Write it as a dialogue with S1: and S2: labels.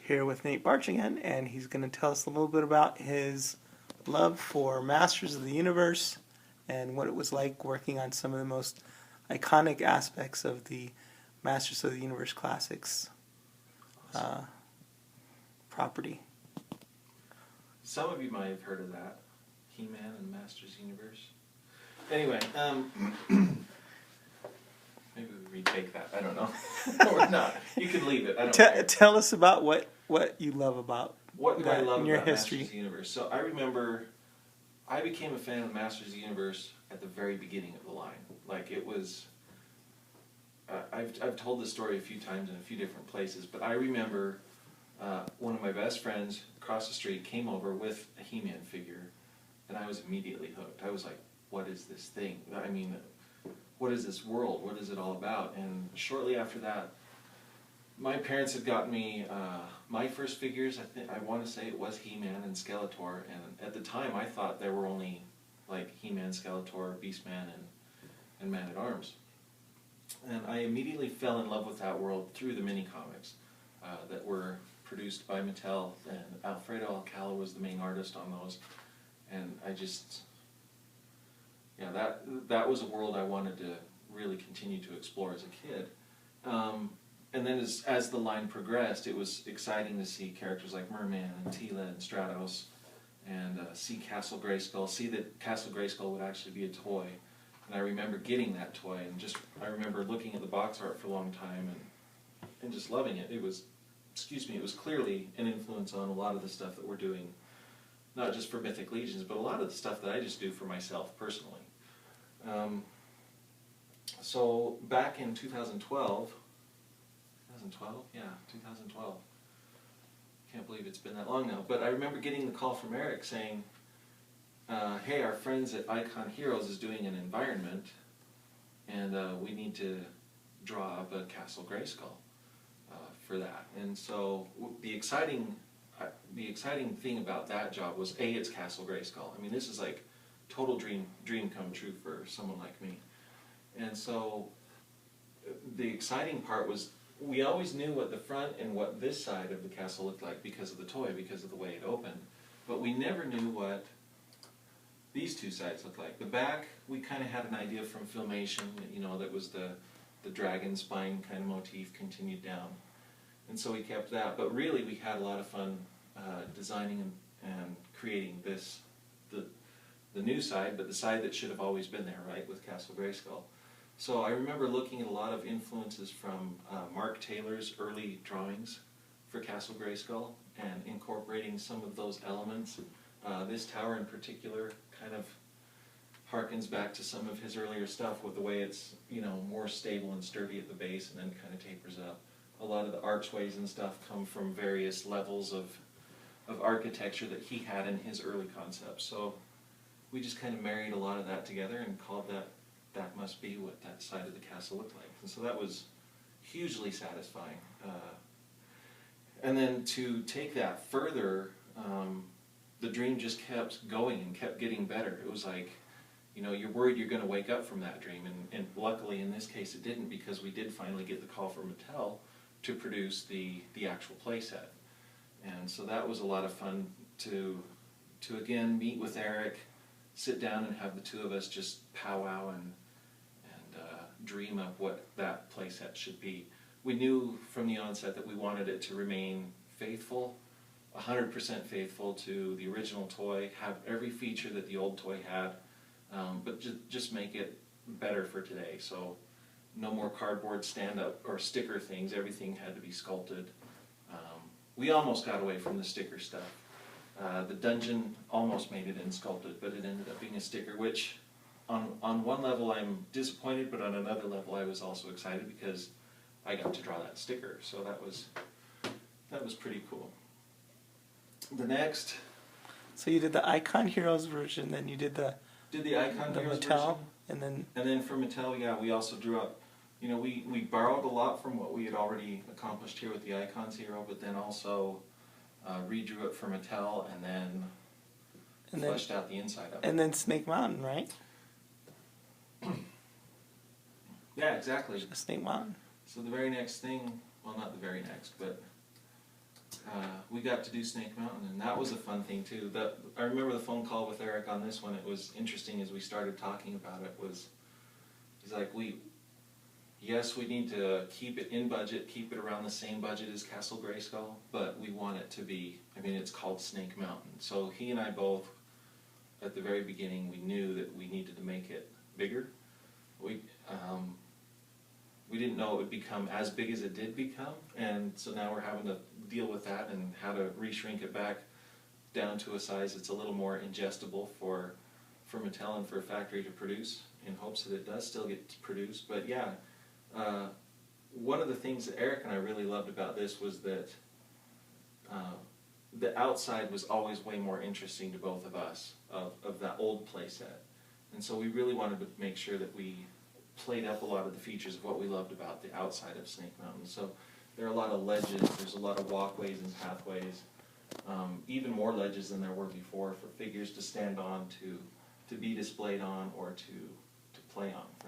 S1: here with Nate Baertsch again, and he's going to tell us a little bit about his love for Masters of the Universe and what it was like working on some of the most iconic aspects of the Masters of the Universe Classics property.
S2: Some of you might have heard of that, He-Man and Masters Universe. Anyway, maybe we retake that. I don't know. Or not. You can leave it. I don't care.
S1: Tell us about what you love about
S2: what do I love
S1: in your
S2: about
S1: history.
S2: Masters Universe. So I remember I became a fan of Masters Universe at the very beginning of the line. Like it was. I've told this story a few times in a few different places, but I remember one of my best friends across the street came over with a He-Man figure, and I was immediately hooked. I was like, what is this thing? I mean, what is this world? What is it all about? And shortly after that, my parents had gotten me my first figures. I want to say it was He-Man and Skeletor, and at the time I thought there were only like He-Man, Skeletor, Beastman, and Man-at-Arms. And I immediately fell in love with that world through the mini-comics that were produced by Mattel, and Alfredo Alcala was the main artist on those. And I just, yeah, that was a world I wanted to really continue to explore as a kid. And then as the line progressed, it was exciting to see characters like Merman and Tila and Stratos, and see Castle Grayskull, see that Castle Grayskull would actually be a toy. And I remember getting that toy, and I remember looking at the box art for a long time and just loving it. It was, it was clearly an influence on a lot of the stuff that we're doing, not just for Mythic Legions, but a lot of the stuff that I just do for myself personally. So back in 2012, yeah, 2012. Can't believe it's been that long now, but I remember getting the call from Eric saying, hey, our friends at Icon Heroes is doing an environment, and we need to draw up a Castle Grayskull for that. And so the exciting thing about that job was, A, it's Castle Grayskull. I mean, this is like total dream come true for someone like me. And so the exciting part was we always knew what the front and what this side of the castle looked like because of the toy, because of the way it opened, but we never knew what these two sides look like. The back, we kind of had an idea from Filmation, you know, that was the dragon spine kind of motif continued down. And so we kept that, but really we had a lot of fun designing and creating the new side, but the side that should have always been there, right, with Castle Grayskull. So I remember looking at a lot of influences from Mark Taylor's early drawings for Castle Grayskull and incorporating some of those elements. This tower in particular kind of harkens back to some of his earlier stuff with the way it's, you know, more stable and sturdy at the base and then kind of tapers up. A lot of the archways and stuff come from various levels of architecture that he had in his early concepts. So we just kind of married a lot of that together and called that must be what that side of the castle looked like. And so that was hugely satisfying. And then to take that further, the dream just kept going and kept getting better. It was like, you know, you're worried you're going to wake up from that dream, and luckily in this case it didn't, because we did finally get the call from Mattel to produce the actual playset. And so that was a lot of fun to again meet with Eric, sit down and have the two of us just powwow and dream up what that playset should be. We knew from the onset that we wanted it to remain faithful, 100% faithful to the original toy, have every feature that the old toy had, but just make it better for today. So no more cardboard stand-up or sticker things. Everything had to be sculpted. We almost got away from the sticker stuff. The dungeon almost made it in sculpted, but it ended up being a sticker, which on one level I'm disappointed, but on another level I was also excited because I got to draw that sticker. So that was pretty cool. The next...
S1: So you did the Icon Heroes version, then you did the
S2: Icon Heroes
S1: Mattel,
S2: version. And then for Mattel, yeah, we also drew up, you know, we borrowed a lot from what we had already accomplished here with the Icons Hero, but then also redrew it for Mattel and then fleshed out the inside of it.
S1: And then Snake Mountain, right?
S2: Yeah, exactly.
S1: Snake Mountain.
S2: So the very next thing, well, not the very next, but we got to do Snake Mountain, and that was a fun thing too. I remember the phone call with Eric on this one. It was interesting as we started talking about it. He's like, yes, we need to keep it in budget, keep it around the same budget as Castle Grayskull, but we want it to be, I mean, it's called Snake Mountain. So he and I both, at the very beginning, we knew that we needed to make it bigger. We didn't know it would become as big as it did become, and so now we're having to deal with that and how to re-shrink it back down to a size that's a little more ingestible for Mattel and for a factory to produce, in hopes that it does still get produced. But yeah, one of the things that Eric and I really loved about this was that the outside was always way more interesting to both of us of that old playset, and so we really wanted to make sure that we played up a lot of the features of what we loved about the outside of Snake Mountain. So there are a lot of ledges, there's a lot of walkways and pathways, even more ledges than there were before for figures to stand on, to be displayed on, or to play on.